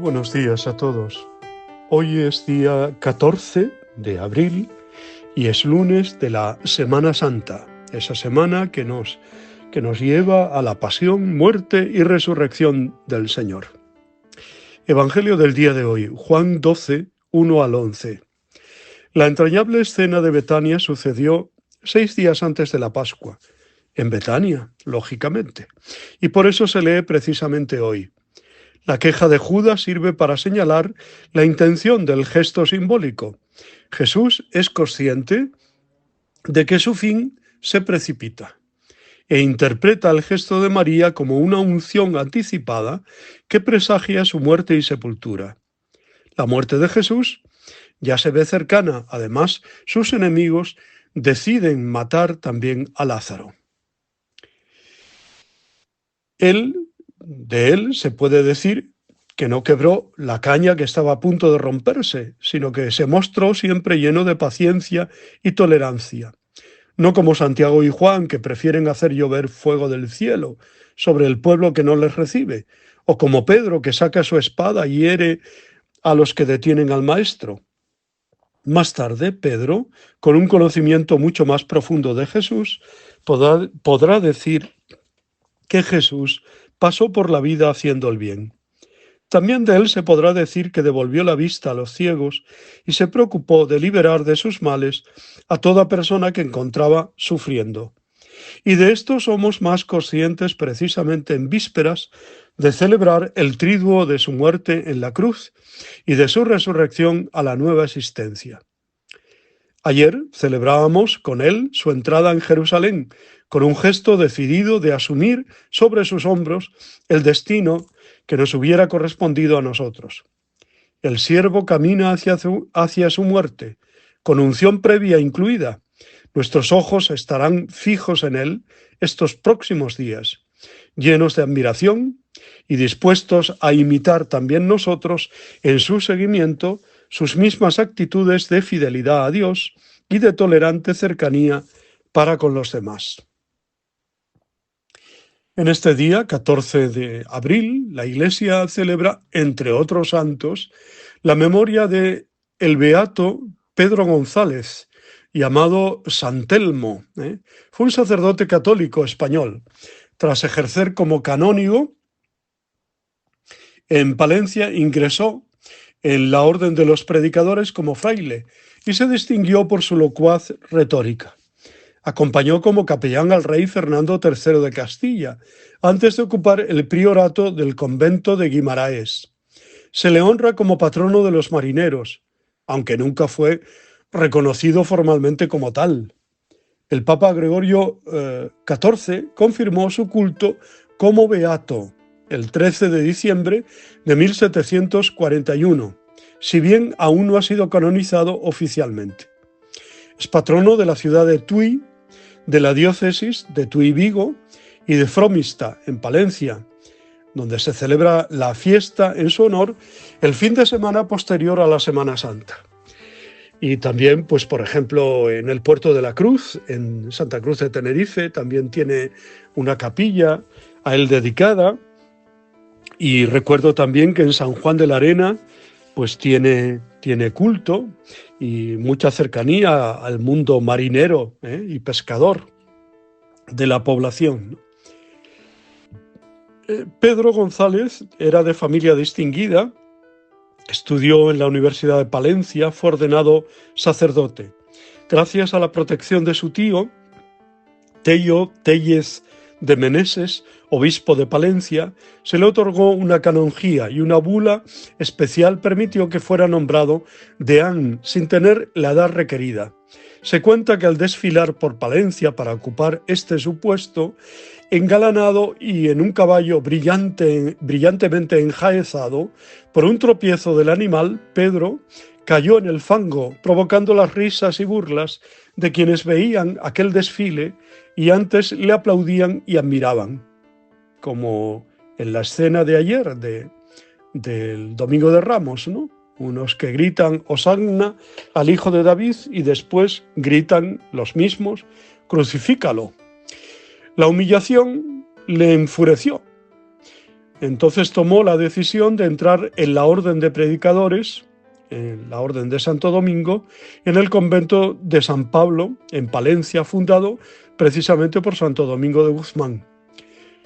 buenos días a todos. Hoy es día 14 de abril y es lunes de la Semana Santa, esa semana que nos lleva a la pasión, muerte y resurrección del Señor. Evangelio del día de hoy, Juan 12, 1 al 11. La entrañable escena de Betania sucedió 6 días antes de la Pascua, en Betania, lógicamente, y por eso se lee precisamente hoy. La queja de Judas sirve para señalar la intención del gesto simbólico. Jesús es consciente de que su fin se precipita e interpreta el gesto de María como una unción anticipada que presagia su muerte y sepultura. La muerte de Jesús ya se ve cercana. Además, sus enemigos deciden matar también a Lázaro. De él se puede decir que no quebró la caña que estaba a punto de romperse, sino que se mostró siempre lleno de paciencia y tolerancia. No como Santiago y Juan, que prefieren hacer llover fuego del cielo sobre el pueblo que no les recibe, o como Pedro, que saca su espada y hiere a los que detienen al Maestro. Más tarde, Pedro, con un conocimiento mucho más profundo de Jesús, podrá decir que Jesús pasó por la vida haciendo el bien. También de él se podrá decir que devolvió la vista a los ciegos y se preocupó de liberar de sus males a toda persona que encontraba sufriendo. Y de esto somos más conscientes precisamente en vísperas de celebrar el triduo de su muerte en la cruz y de su resurrección a la nueva existencia. Ayer celebrábamos con él su entrada en Jerusalén, con un gesto decidido de asumir sobre sus hombros el destino que nos hubiera correspondido a nosotros. El siervo camina hacia su muerte, con unción previa incluida. Nuestros ojos estarán fijos en él estos próximos días, llenos de admiración y dispuestos a imitar también nosotros en su seguimiento sus mismas actitudes de fidelidad a Dios y de tolerante cercanía para con los demás. En este día, 14 de abril, la Iglesia celebra, entre otros santos, la memoria de el beato Pedro González, llamado San Telmo. Fue un sacerdote católico español. Tras ejercer como canónigo en Palencia, ingresó en la Orden de los Predicadores como fraile y se distinguió por su locuaz retórica. Acompañó como capellán al rey Fernando III de Castilla, antes de ocupar el priorato del convento de Guimaraes. Se le honra como patrono de los marineros, aunque nunca fue reconocido formalmente como tal. El Papa Gregorio XIV confirmó su culto como beato el 13 de diciembre de 1741, si bien aún no ha sido canonizado oficialmente. Es patrono de la ciudad de Tui, de la diócesis de Tui-Vigo y de Fromista, en Palencia, donde se celebra la fiesta en su honor el fin de semana posterior a la Semana Santa. Y también, pues por ejemplo, en el Puerto de la Cruz, en Santa Cruz de Tenerife, también tiene una capilla a él dedicada. Y recuerdo también que en San Juan de la Arena, pues tiene culto y mucha cercanía al mundo marinero y pescador de la población. Pedro González era de familia distinguida, estudió en la Universidad de Palencia, fue ordenado sacerdote. Gracias a la protección de su tío, Tello Tellez de Meneses, obispo de Palencia, se le otorgó una canonjía y una bula especial permitió que fuera nombrado deán sin tener la edad requerida. Se cuenta que al desfilar por Palencia para ocupar su puesto, engalanado y en un caballo brillantemente enjaezado, por un tropiezo del animal, Pedro cayó en el fango, provocando las risas y burlas de quienes veían aquel desfile y antes le aplaudían y admiraban, como en la escena de ayer del Domingo de Ramos, ¿no? Unos que gritan Hosanna al Hijo de David y después gritan los mismos, crucifícalo. La humillación le enfureció. Entonces tomó la decisión de entrar en la Orden de Predicadores, en la Orden de Santo Domingo, en el convento de San Pablo, en Palencia, fundado precisamente por Santo Domingo de Guzmán.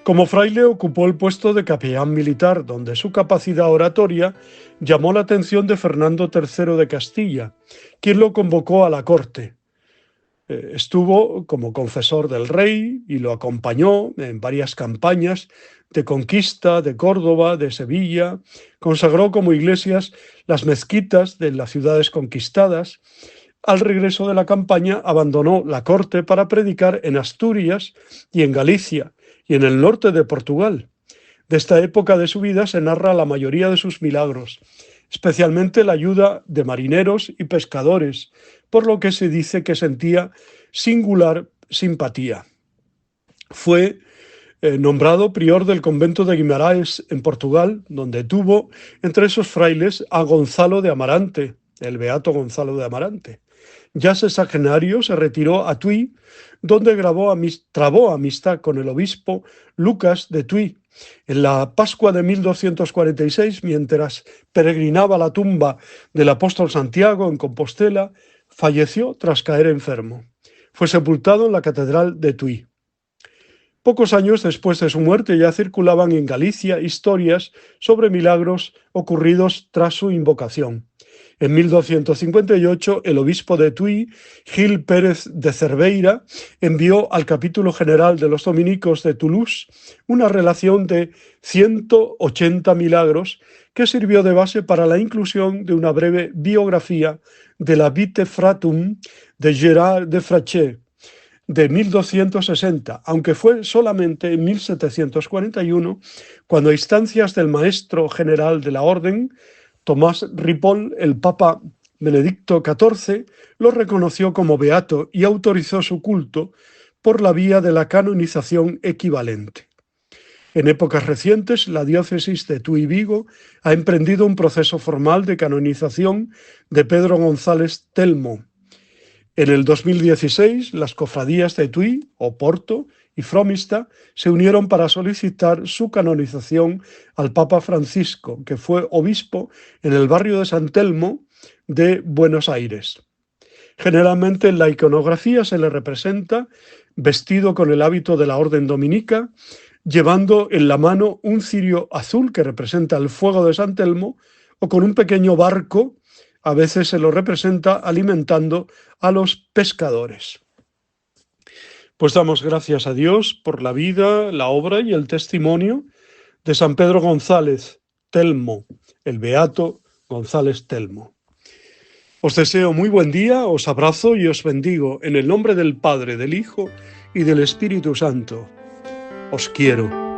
Como fraile ocupó el puesto de capellán militar, donde su capacidad oratoria llamó la atención de Fernando III de Castilla, quien lo convocó a la corte. Estuvo como confesor del rey y lo acompañó en varias campañas de conquista de Córdoba, de Sevilla. Consagró como iglesias las mezquitas de las ciudades conquistadas. Al regreso de la campaña abandonó la corte para predicar en Asturias y en Galicia y en el norte de Portugal. De esta época de su vida se narra la mayoría de sus milagros, especialmente la ayuda de marineros y pescadores, por lo que se dice que sentía singular simpatía. Fue nombrado prior del convento de Guimarães en Portugal, donde tuvo entre esos frailes a Gonzalo de Amarante, el beato Gonzalo de Amarante. Ya sexagenario se retiró a Tui, donde trabó amistad con el obispo Lucas de Tui. En la Pascua de 1246, mientras peregrinaba a la tumba del apóstol Santiago en Compostela, falleció tras caer enfermo. Fue sepultado en la catedral de Tui. Pocos años después de su muerte ya circulaban en Galicia historias sobre milagros ocurridos tras su invocación. En 1258, el obispo de Tui, Gil Pérez de Cerveira, envió al capítulo general de los dominicos de Toulouse una relación de 180 milagros que sirvió de base para la inclusión de una breve biografía de la Vitae Fratum de Gérard de Frachet, de 1260, aunque fue solamente en 1741, cuando a instancias del maestro general de la orden, Tomás Ripoll, el Papa Benedicto XIV lo reconoció como beato y autorizó su culto por la vía de la canonización equivalente. En épocas recientes, la diócesis de Tui Vigo ha emprendido un proceso formal de canonización de Pedro González Telmo. En el 2016, las cofradías de Tui, Oporto y Fromista se unieron para solicitar su canonización al Papa Francisco, que fue obispo en el barrio de San Telmo de Buenos Aires. Generalmente en la iconografía se le representa vestido con el hábito de la orden dominica, llevando en la mano un cirio azul que representa el fuego de San Telmo, o con un pequeño barco. A veces se lo representa alimentando a los pescadores. Pues damos gracias a Dios por la vida, la obra y el testimonio de San Pedro González Telmo, el beato González Telmo. Os deseo muy buen día, os abrazo y os bendigo en el nombre del Padre, del Hijo y del Espíritu Santo. Os quiero.